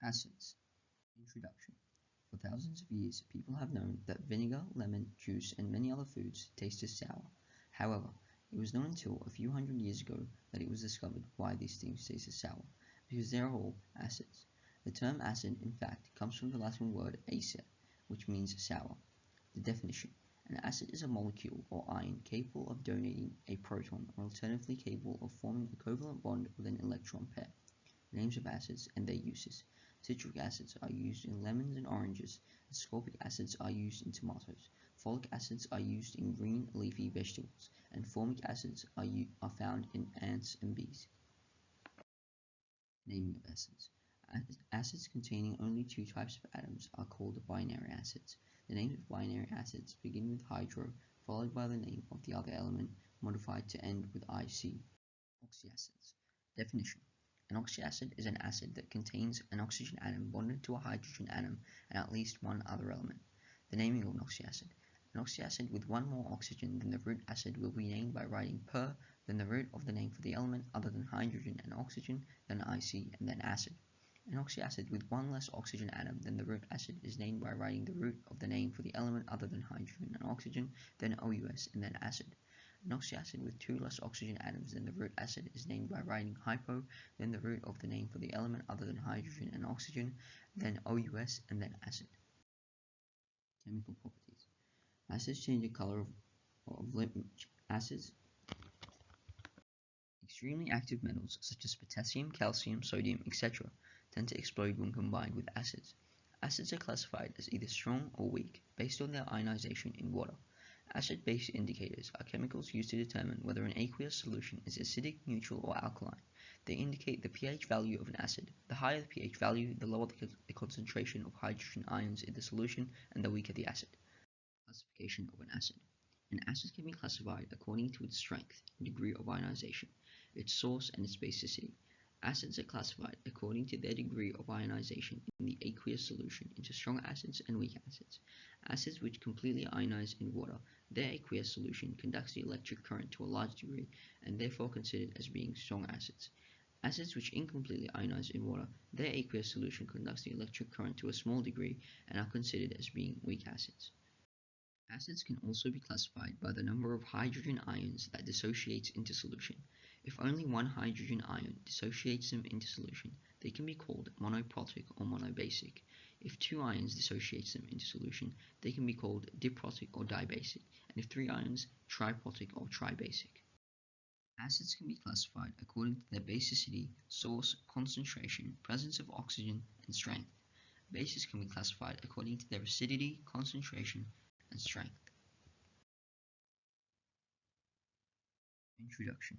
Acids. Introduction. For thousands of years, people have known that vinegar, lemon, juice, and many other foods tasted sour. However, it was not until a few hundred years ago that it was discovered why these things tasted sour, because they are all acids. The term acid, in fact, comes from the Latin word acer, which means sour. The definition: an acid is a molecule or ion capable of donating a proton, or alternatively capable of forming a covalent bond with an electron pair. Names of acids and their uses. Citric acids are used in lemons and oranges. Ascorbic acids are used in tomatoes. Folic acids are used in green leafy vegetables. And formic acids are found in ants and bees. Naming of acids. Acids containing only two types of atoms are called binary acids. The names of binary acids begin with hydro, followed by the name of the other element, modified to end with IC. Oxyacids. Definition: an oxyacid is an acid that contains an oxygen atom bonded to a hydrogen atom and at least one other element. The naming of an oxyacid. An oxyacid with one more oxygen than the root acid will be named by writing per, then the root of the name for the element other than hydrogen and oxygen, then IC, and then acid. An oxyacid with one less oxygen atom than the root acid is named by writing the root of the name for the element other than hydrogen and oxygen, then OUS, and then acid. An oxyacid with two less oxygen atoms than the root acid is named by writing hypo, then the root of the name for the element other than hydrogen and oxygen, then OUS, and then acid. Chemical properties. Acids change the color of acids. Extremely active metals such as potassium, calcium, sodium, etc. tend to explode when combined with acids. Acids are classified as either strong or weak based on their ionization in water. Acid-base indicators are chemicals used to determine whether an aqueous solution is acidic, neutral, or alkaline. They indicate the pH value of an acid. The higher the pH value, the lower the concentration of hydrogen ions in the solution, and the weaker the acid. Classification of an acid. An acid can be classified according to its strength and degree of ionization, its source, and its basicity. Acids are classified according to their degree of ionization in the aqueous solution into strong acids and weak acids. Acids which completely ionize in water, their aqueous solution conducts the electric current to a large degree and therefore considered as being strong acids. Acids which incompletely ionize in water, their aqueous solution conducts the electric current to a small degree and are considered as being weak acids. Acids can also be classified by the number of hydrogen ions that dissociates into solution. If only one hydrogen ion dissociates them into solution, they can be called monoprotic or monobasic. If two ions dissociates them into solution, they can be called diprotic or dibasic, and if three ions, triprotic or tribasic. Acids can be classified according to their basicity, source, concentration, presence of oxygen, and strength. Bases can be classified according to their acidity, concentration, and strength. Introduction.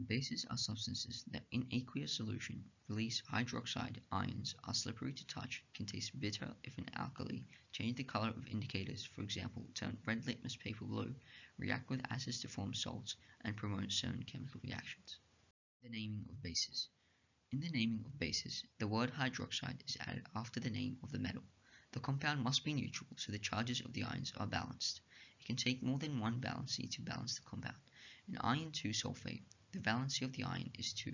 Bases are substances that in aqueous solution release hydroxide ions, are slippery to touch, can taste bitter if an alkali, change the color of indicators, for example, turn red litmus paper blue, react with acids to form salts, and promote certain chemical reactions. The naming of bases. In the naming of bases, the word hydroxide is added after the name of the metal. The compound must be neutral, so the charges of the ions are balanced. It can take more than one valency to balance the compound. In iron 2 sulfate, the valency of the ion is 2,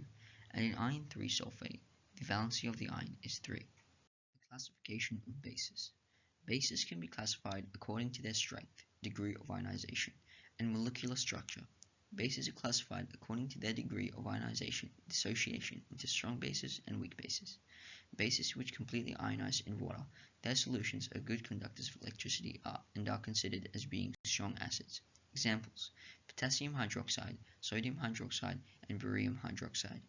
and in iron 3 sulfate, the valency of the ion is 3. The classification of bases. Bases can be classified according to their strength, degree of ionization, and molecular structure. Bases are classified according to their degree of ionization, dissociation into strong bases and weak bases. Bases which completely ionize in water, their solutions are good conductors of electricity and are considered as being strong acids. Examples: potassium hydroxide, sodium hydroxide, and barium hydroxide.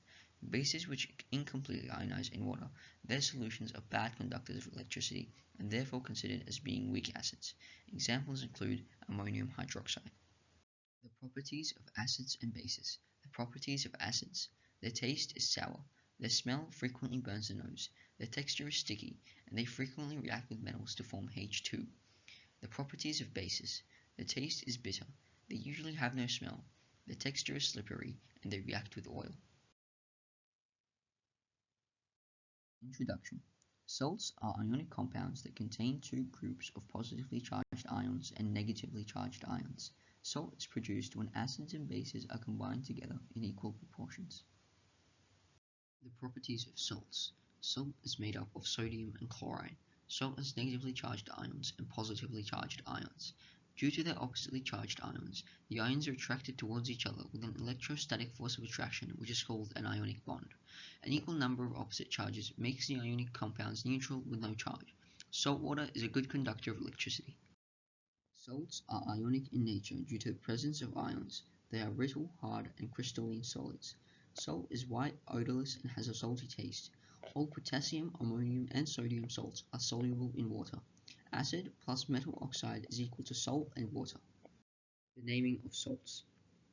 Bases which incompletely ionize in water, their solutions are bad conductors of electricity and therefore considered as being weak acids. Examples include ammonium hydroxide. The properties of acids and bases. The properties of acids. Their taste is sour. Their smell frequently burns the nose. Their texture is sticky, and they frequently react with metals to form H2. The properties of bases. The taste is bitter. They usually have no smell. Their texture is slippery, and they react with oil. Introduction. Salts are ionic compounds that contain two groups of positively charged ions and negatively charged ions. Salt is produced when acids and bases are combined together in equal proportions. The properties of salts. Salt is made up of sodium and chloride. Salt has negatively charged ions and positively charged ions. Due to their oppositely charged ions, the ions are attracted towards each other with an electrostatic force of attraction which is called an ionic bond. An equal number of opposite charges makes the ionic compounds neutral with no charge. Salt water is a good conductor of electricity. Salts are ionic in nature due to the presence of ions. They are brittle, hard, and crystalline solids. Salt is white, odorless, and has a salty taste. All potassium, ammonium, and sodium salts are soluble in water. Acid plus metal oxide is equal to salt and water. The naming of salts.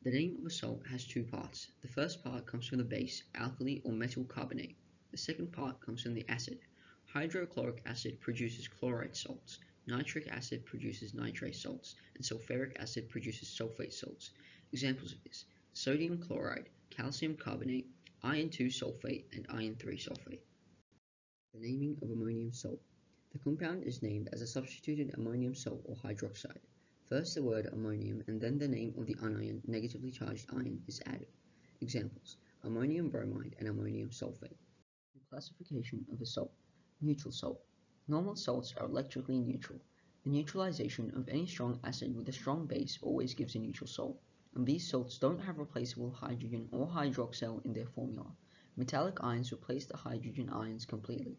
The name of a salt has two parts. The first part comes from the base, alkali or metal carbonate. The second part comes from the acid. Hydrochloric acid produces chloride salts. Nitric acid produces nitrate salts, and sulfuric acid produces sulfate salts. Examples of this: sodium chloride, calcium carbonate, iron 2 sulfate, and iron 3 sulfate. The naming of ammonium salt. The compound is named as a substituted ammonium salt or hydroxide. First the word ammonium and then the name of the anion, negatively charged ion, is added. Examples: ammonium bromide and ammonium sulfate. The classification of a salt. Neutral salt. Normal salts are electrically neutral. The neutralization of any strong acid with a strong base always gives a neutral salt, and these salts don't have replaceable hydrogen or hydroxyl in their formula. Metallic ions replace the hydrogen ions completely.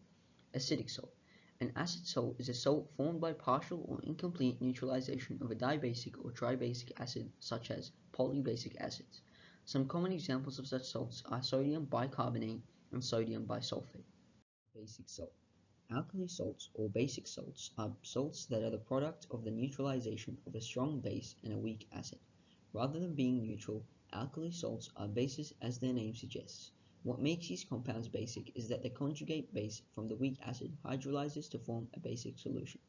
Acidic salt. An acid salt is a salt formed by partial or incomplete neutralization of a dibasic or tribasic acid such as polybasic acids. Some common examples of such salts are sodium bicarbonate and sodium bisulfate. Basic salt. Alkali salts or basic salts are salts that are the product of the neutralization of a strong base and a weak acid. Rather than being neutral, alkali salts are bases as their name suggests. What makes these compounds basic is that the conjugate base from the weak acid hydrolyzes to form a basic solution.